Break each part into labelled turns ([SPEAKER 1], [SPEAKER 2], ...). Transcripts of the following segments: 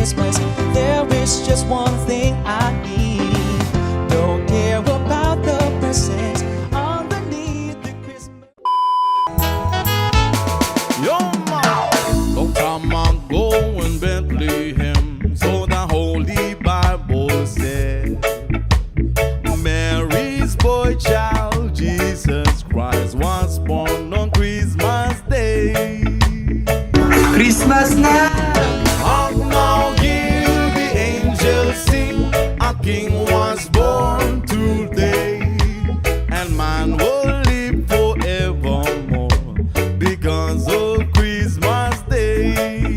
[SPEAKER 1] Christmas. There is just one thing I need. Don't care about the presents underneath the Christmas.
[SPEAKER 2] Yo, ma, long time ago in Bethlehem, so the Holy Bible said, Mary's boy child, Jesus Christ, was born on Christmas Day.
[SPEAKER 1] Christmas na!
[SPEAKER 2] Hark now, hear the angels sing, a king was born today, and man will live forevermore because of Christmas Day.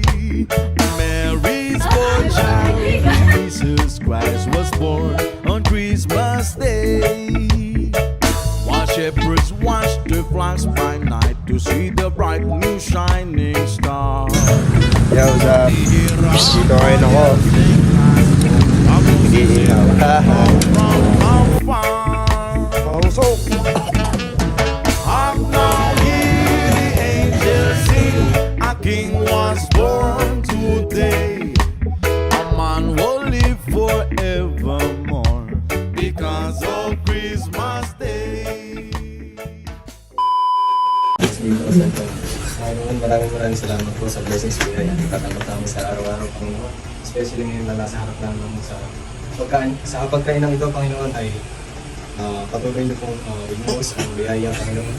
[SPEAKER 2] Mary's boy child, Jesus Christ, was born on Christmas Day. While shepherds watched the flocks by night to see the bright new shining star.
[SPEAKER 3] Yo, what's up? Dito ngayon ako. Nag-iihaw. Haha. Pausok.
[SPEAKER 2] Hark now, hear the angels sing, a king was born today. A man will live forevermore because of Christmas Day.
[SPEAKER 3] Maraming salamat po sa blessings po ay tatanggap namin sa araw-araw, Panginoon. Especially ngayon na nasa harap namin sa pagkainang ito, Panginoon, ay patuloy niyo pong ibuhos ang biyaya, Panginoon.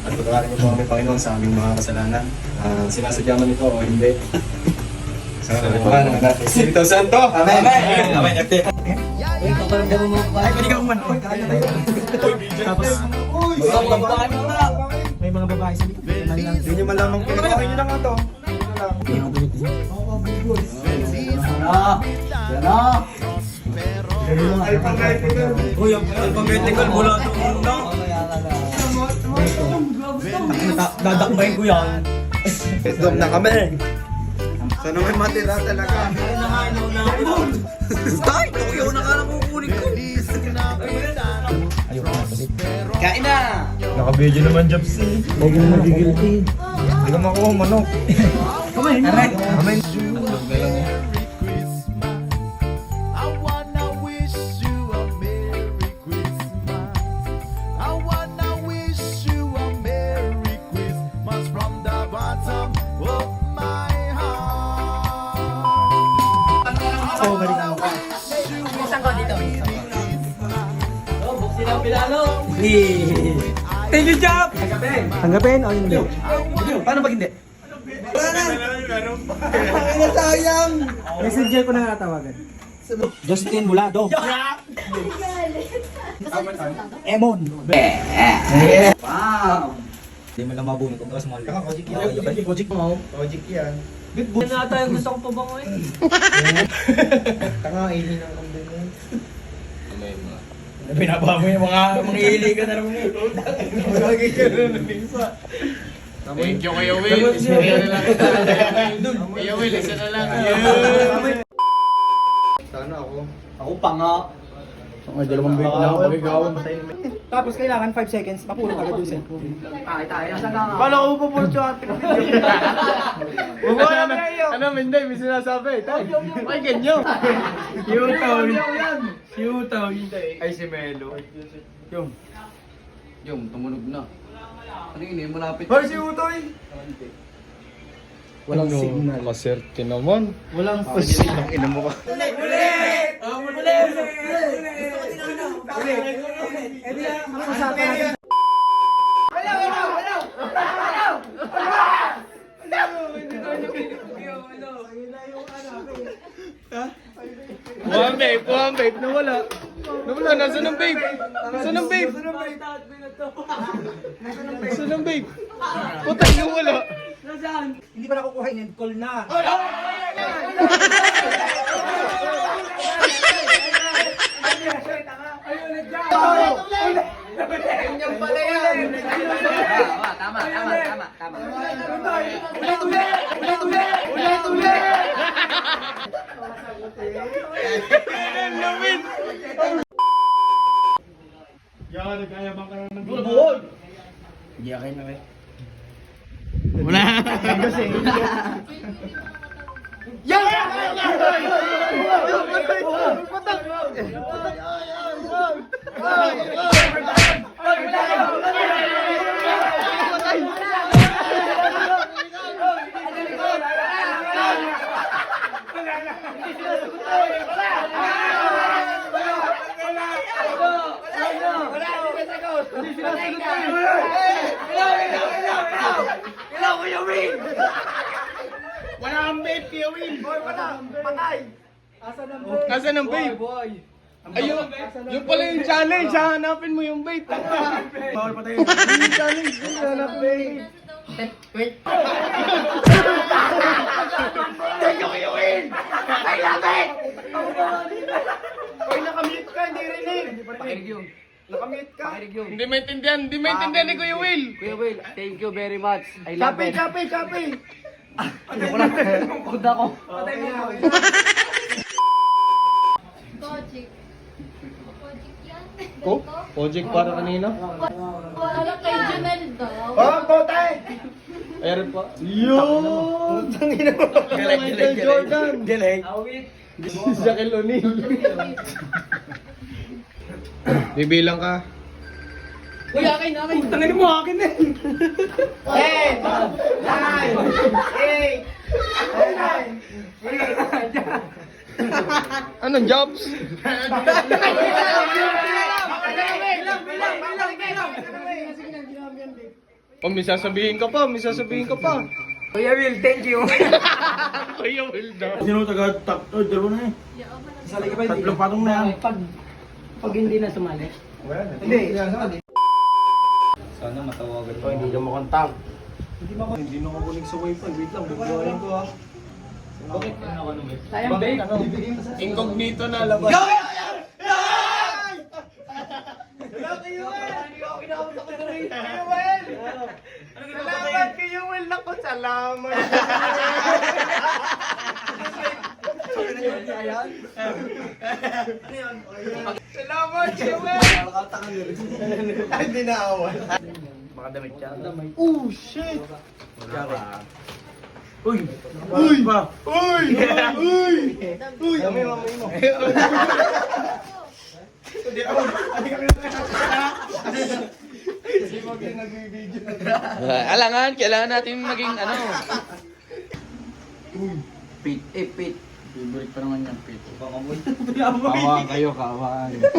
[SPEAKER 3] At patawarin niyo po kami, Panginoon, sa aming mga kasalanan. Sinasadya man ito o hindi. Sa kalimutan ng natin. Espiritu Santo! Amen! Amen!
[SPEAKER 1] Ay, pwede ka umano. Tapos, may mga babae sa likod.
[SPEAKER 3] Hindi niyo malamang pinakain niyo lang ito.
[SPEAKER 1] Uy, ang alphabetical mula ito muna. Dadakbayin ko yan.
[SPEAKER 3] Dom na kami. Sana may matira talaga.
[SPEAKER 1] Tay, ayaw na ka na kukunin ko. Kain na!
[SPEAKER 3] Naka-video naman, Jobs eh. Huwag na nagigilty. Hindi ka makuha manok.
[SPEAKER 1] Kamay! Kamay!
[SPEAKER 3] Kamay!
[SPEAKER 2] I wanna wish you a Merry Christmas. I wanna wish you a Merry Christmas from the bottom of my heart.
[SPEAKER 1] Oh, balik ako ka. Isang ko dito. Oh, buksin ang pilalo. Thank you, Job! Tanggapin o hindi? Paano pag hindi?
[SPEAKER 3] Sayang!
[SPEAKER 1] Messenger ko na natawagan. Justin Bulado. Emon. Wow!
[SPEAKER 3] Hindi mo lang mabunod kung mas mahal ka.
[SPEAKER 1] Project mo.
[SPEAKER 3] Logic yan.
[SPEAKER 1] Yan na tayo gusto kong pabango eh.
[SPEAKER 3] Tanga, ili ng kambing yan.
[SPEAKER 1] Pinaba mo yung mga ili ka na naman eh.
[SPEAKER 3] Lagi ka na nabingsa.
[SPEAKER 4] Thank you Kuya Will. Isa na lang kita. Kuya Will, isa na lang.
[SPEAKER 3] Sana ako.
[SPEAKER 1] Ako pa nga.
[SPEAKER 3] Dalawang bait na ako magigawan.
[SPEAKER 1] Tapos kailangan 5 seconds, mapulot agad yung cellphone. Tayo. Nasaan ka nga?
[SPEAKER 3] Paano ko pupulot yung ating video?
[SPEAKER 4] Ano, hindi, may sinasabi. Ay, ganyo.
[SPEAKER 3] Yuto, hindi.
[SPEAKER 4] Ay, si Melo. Yung, tumunog na. Ano yun eh, malapit.
[SPEAKER 3] Hoy, si Utoy!
[SPEAKER 1] Walang signal.
[SPEAKER 5] Kaserte naman.
[SPEAKER 1] Walang
[SPEAKER 3] Ang ina mo ka.
[SPEAKER 5] Buwan babe, nawala. Nawala, nasa ng babe? Saan ang babe? Saan ang babe? Putay, nawala.
[SPEAKER 1] Hindi pa nakukuha, in-end call na.
[SPEAKER 4] Tama.
[SPEAKER 5] Yan, nagkayabang ka na ng
[SPEAKER 1] Buwan! Hindi akin na eh.
[SPEAKER 5] Wala.
[SPEAKER 1] Yan!
[SPEAKER 5] Wala kang babe, Kuya Will. Boy, wala. Patay. Asan ang babe? Ayun, yung pala yung challenge. Hahanapin mo yung babe. Bawal patay yung challenge. Hanap babe. Hoy, nakamute ka, hindi rinig.
[SPEAKER 1] Pakinig yun.
[SPEAKER 5] Nakamute ka.
[SPEAKER 1] Pakinig yun.
[SPEAKER 5] Hindi maintindihan ni Kuya Will.
[SPEAKER 1] Kuya Will, thank you very much. I love it.
[SPEAKER 5] Chapi.
[SPEAKER 1] Ano ko lang? Pagod ako.
[SPEAKER 6] Logic. Logic yan.
[SPEAKER 5] Ko? Project para kanina?
[SPEAKER 6] Wala kay Janelle daw.
[SPEAKER 5] Oh, potay! Ayan pa. Yun! Tangina mo. Michael Jordan.
[SPEAKER 1] Galing.
[SPEAKER 5] Si Shaquille O'Neal. Bibilang ka.
[SPEAKER 1] Uy, akin. Tangin mo, akin eh.
[SPEAKER 5] 10, 9, 8, Anong jobs? Oh, may sasabihin ka pa.
[SPEAKER 1] Kuya Will, thank you.
[SPEAKER 5] Kuya Will daw.
[SPEAKER 7] Sino taga dalawa na eh.
[SPEAKER 1] Sali ka ba?
[SPEAKER 7] Tatlong patong na yan.
[SPEAKER 1] Pag hindi na sumali.
[SPEAKER 5] Hindi.
[SPEAKER 3] Sana matawagan
[SPEAKER 5] Oh, hindi ka makontakt.
[SPEAKER 3] Hindi na makunig sa wifi. Wait lang, bubuhayin ko ha. Bakit? Ano ka naman?
[SPEAKER 1] Sayang, babe.
[SPEAKER 5] Incognito na labas. Salamat kayo, Will. Naku, salamat. Salamat kayo, Will. Ay, hindi na awan.
[SPEAKER 1] Baka damit siya.
[SPEAKER 5] Oh, shit.
[SPEAKER 7] Uy! Uy! Pa!
[SPEAKER 5] Uy! Uy! Uy!
[SPEAKER 1] Mamay mo.
[SPEAKER 4] Alangan, kailangan natin maging ano.
[SPEAKER 1] Pit.
[SPEAKER 4] Favorite pa naman yung pit.
[SPEAKER 3] Kawaan kayo. Kawaan kayo.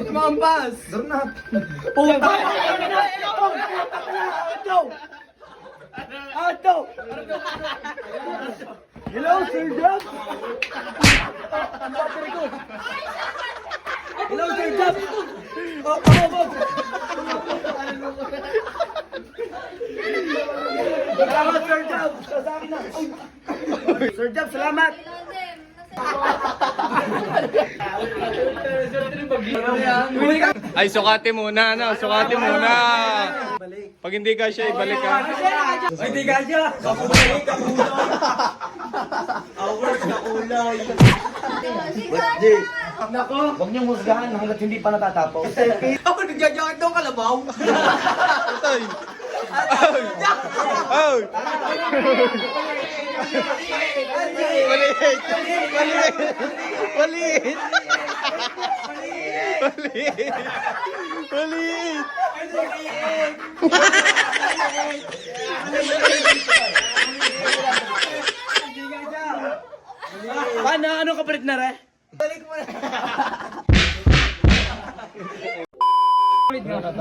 [SPEAKER 5] Tumambas!
[SPEAKER 1] Puta!
[SPEAKER 5] Hello, Sir Jack!
[SPEAKER 1] Hello, Sir Jab! Salamat, Sir Jab! Sa akin na! Sir Jab, salamat!
[SPEAKER 5] Ay, sukati muna, ano? Sukati muna. Pag hindi ka siya, ibalik ka.
[SPEAKER 1] Hindi ka siya! Kakulay! Hours na kulay! Nako! Huwag niyong husgahan hanggat hindi pa natatapos. Ako nagjajakit daw kalabaw!
[SPEAKER 5] Ay! Ay! Ay! Maliit! Maliit! Maliit! Maliit! Maliit!
[SPEAKER 1] Paano? Ano kapalit na re?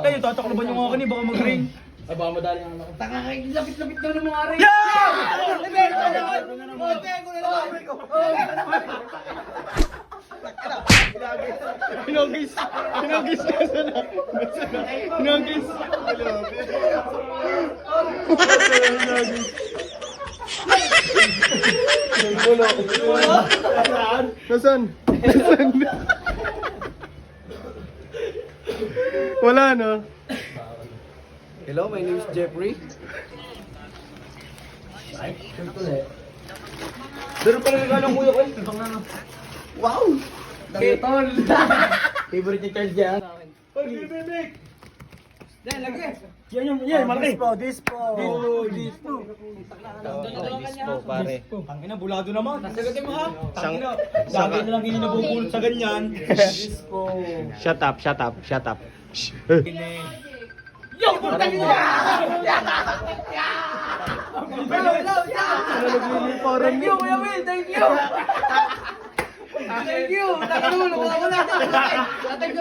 [SPEAKER 1] Tayo, tatakloban yung ako ni baka mag-ring.
[SPEAKER 5] Ay, baka madali ang anak.
[SPEAKER 1] Lapit-lapit na ng mga ring.
[SPEAKER 5] Hinogis! Hinogis ka sana! Hinogis! Nasaan? Nasaan? Wala no?
[SPEAKER 1] Hello, my name is Jeffrey. Pero pala nagkano kuya ko eh. Wow! Tol! Favorite ni Charles dyan.
[SPEAKER 5] Pag-ibig!
[SPEAKER 1] Dahil, lagi!
[SPEAKER 7] Yan, malaki.
[SPEAKER 5] Dispo.
[SPEAKER 7] Pare.
[SPEAKER 5] Tangina, bulado naman. Nasagutin mo ha? Tangina.
[SPEAKER 7] Lagi na lang hindi nabubulot sa ganyan.
[SPEAKER 5] Shut up. Thank you, Kuya Will. Thank you. Thank you. Nakatulong ako na.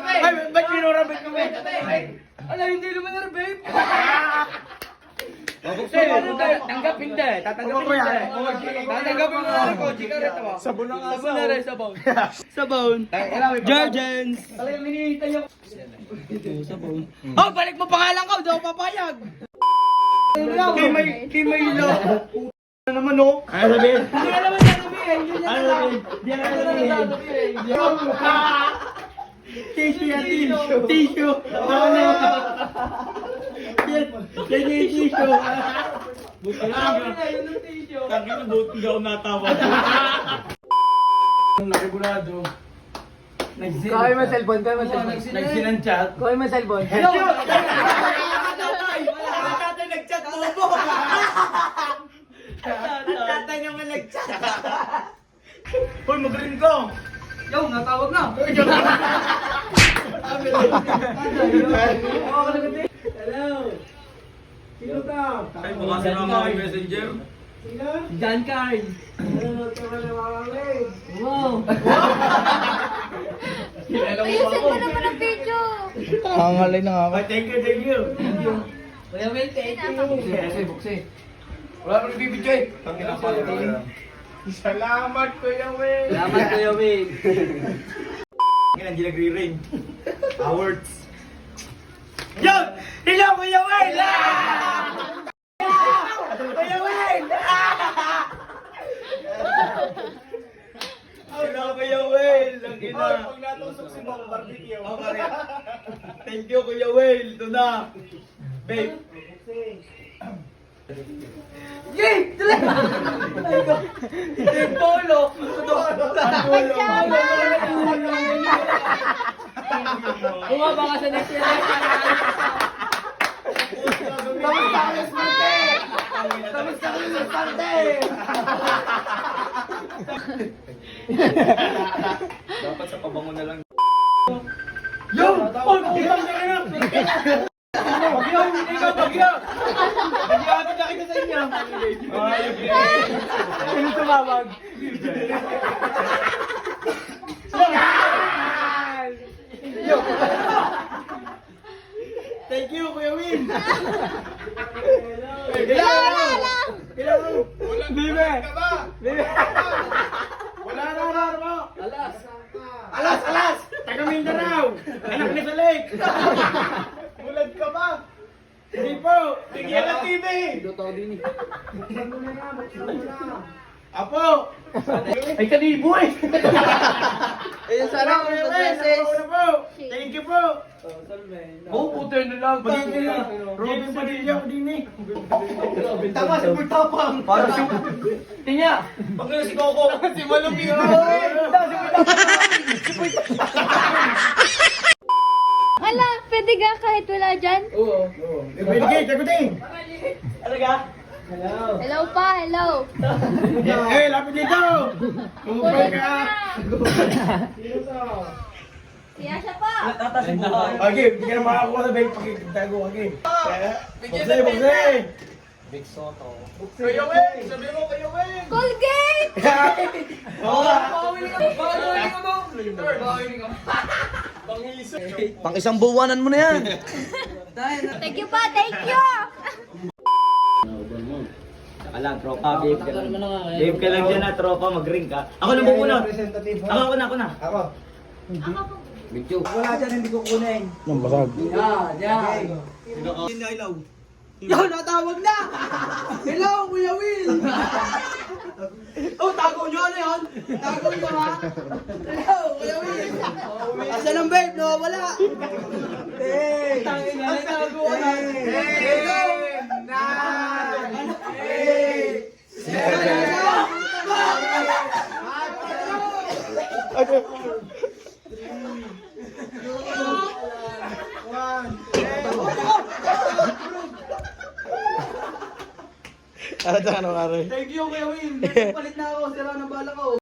[SPEAKER 5] Ay, ba't kinurabit mo? Ala, hindi naman na-rebate. Tanggap hindi. Tatanggapin hindi. Tatanggapin mo na rin ko. Chika rin ito. Sabon na nga. Sabon na rin, sabon. Sabon. Jergens. Talagang minihintay yung... Sabon. Oh, balik mo pangalan ko. Di ako papayag. Kimaylo. Ano naman no?
[SPEAKER 7] Ano sabihin?
[SPEAKER 5] Hindi ka naman sasabihin.
[SPEAKER 7] Ano sabihin? Di na sabihin.
[SPEAKER 5] Tissue yan, tissue. Tissue. Ano? Yan yung tissue.
[SPEAKER 7] Buti lang.
[SPEAKER 5] Yun yung tissue.
[SPEAKER 7] Tangin na buti hindi ako natawa. Ang nakigurado.
[SPEAKER 1] Kawin mo cellphone, kawin mo cellphone.
[SPEAKER 7] Nagsinantchat.
[SPEAKER 1] Kawin mo cellphone.
[SPEAKER 5] Tatay nag-chat mo. Tatay naman nag-chat.
[SPEAKER 7] Hoy, mag-ring ko.
[SPEAKER 5] Yo, natawag na. Hello. Sino ka?
[SPEAKER 7] Ay, bukasan ako mga messenger.
[SPEAKER 1] John Carl. Wow.
[SPEAKER 6] Ayusin mo naman ang video.
[SPEAKER 5] Hangalay na nga ako.
[SPEAKER 7] Thank you.
[SPEAKER 1] Kuya Will, thank you. Buksi.
[SPEAKER 5] Wala mo nagbibidyo eh. Salamat, Kuya Will.
[SPEAKER 1] Salamat, Kuya Will.
[SPEAKER 7] Ngayon, hindi nagre-ring. Awards.
[SPEAKER 5] Yun! Hello, Kuya Will! Kuya Will!
[SPEAKER 7] Hello, Kuya Will. Ang ina.
[SPEAKER 5] Pag natusok si Bong Barbecue.
[SPEAKER 7] Thank you, Kuya Will. Ito na. Babe.
[SPEAKER 5] Yay! Tuloy! Yung polo!
[SPEAKER 1] Bumaba ka sa next year.
[SPEAKER 5] Tapos ka ulit Marte! Tapos ka ulit Marte!
[SPEAKER 7] Dapat sa pabango na lang.
[SPEAKER 5] Yo! Oh, putang na! Bagyo! Ikaw, bagyo! Nagyapit na kita sa inyo! Sino tumawag? Yo! Thank you, Kuya Win! Hello! Bibe! Bibe! Wala na mo! Alas! Taga Mindanao! Anak ni sa lake! Bulad ka ba? Hindi po! Tigyan ang TV! Apo! Ay, kanibo eh!
[SPEAKER 1] Ayun, sana
[SPEAKER 5] Kuya
[SPEAKER 1] kung
[SPEAKER 5] Win,
[SPEAKER 1] mag-message.
[SPEAKER 5] ako na po! Thank you po! Puter na lang! Robin Padilla ko din eh! Tama, si Pultapang! Para si... Tingnan! Pag na si Coco! Si Malumi! Si
[SPEAKER 6] Wala, pwede ka kahit wala dyan?
[SPEAKER 5] Pwede kayo, sagutin! Talaga?
[SPEAKER 6] Hello pa, hello.
[SPEAKER 5] Eh, lapit dito! Kumupay ka!
[SPEAKER 6] Siya siya pa.
[SPEAKER 5] Okay, hindi ka na makakuha sa bag pakikitago, okay? Bukse! Kuya Wen! Sabi mo, Kuya Wen!
[SPEAKER 6] Colgate!
[SPEAKER 5] Oo nga!
[SPEAKER 7] Pang isang buwanan mo na yan.
[SPEAKER 6] Thank you pa, thank you!
[SPEAKER 7] Alam, tropa, babe ka lang. Babe ka lang dyan na, tropa, mag-ring ka. Ako na bubuna. Ako na.
[SPEAKER 5] Ako.
[SPEAKER 1] Wala dyan, hindi ko kunin. Yan. Yo, natawag na! Hello, Kuya Will! Oh, tago nyo ano yun? Tago nyo ha? Hello, Kuya Will! Asan ang babe? No, wala! Hey! Tangin na, tago ka na! Hello! 9! 8!
[SPEAKER 5] Shoutout sa ano, pare.
[SPEAKER 1] Thank you, Kuya Will. Palit na ako, sira ng bala ko.